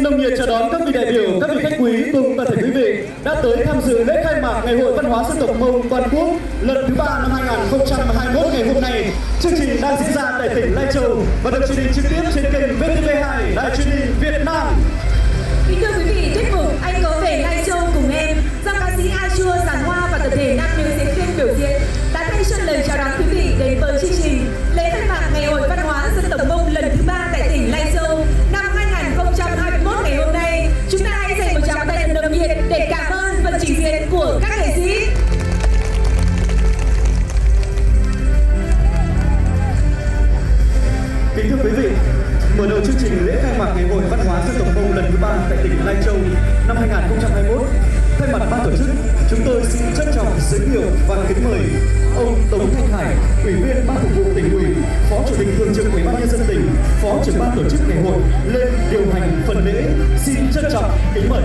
nồng nhiệt chào đón các vị đại biểu, các vị khách quý cùng toàn thể quý vị đã tới tham dự lễ khai mạc Ngày hội Văn hóa Dân tộc Mông toàn quốc lần thứ 3 năm 2021 ngày hôm nay. Chương trình đang diễn ra tại tỉnh Lai Châu và được truyền hình trực tiếp trên kênh VTV2 Đài Truyền hình Việt Nam. Kính thưa quý vị, tiết mục Anh có về Lai Châu cùng em do ca sĩ A Chua, Giàn Hoa và tập thể nam nữ diễn viên biểu diễn đã thay cho lời chào đón quý vị đến với chương trình lễ khai mạc Ngày hội Văn hóa Dân tộc Mông lần thứ 3 tại tỉnh Lai Châu năm 2021 ngày hôm nay. Chúng ta hãy dành một tràng tay thật nồng nhiệt để cảm ơn phần trình diễn của các nghệ sĩ. Kính thưa quý vị, mở đầu chương trình lễ khai mạc Ngày hội Văn hóa Dân tộc Mông lần thứ 3 tại tỉnh Lai Châu năm 2021, thay mặt ban tổ chức, chúng tôi xin trân trọng giới thiệu và kính mời ông Tống Thanh Hải, Ủy viên Ban Thường vụ Tỉnh ủy, Phó Chủ tịch Thường trực Ủy ban Nhân dân tỉnh, Phó trưởng ban tổ chức ngày hội lên điều hành phần lễ. Xin trân trọng kính mời.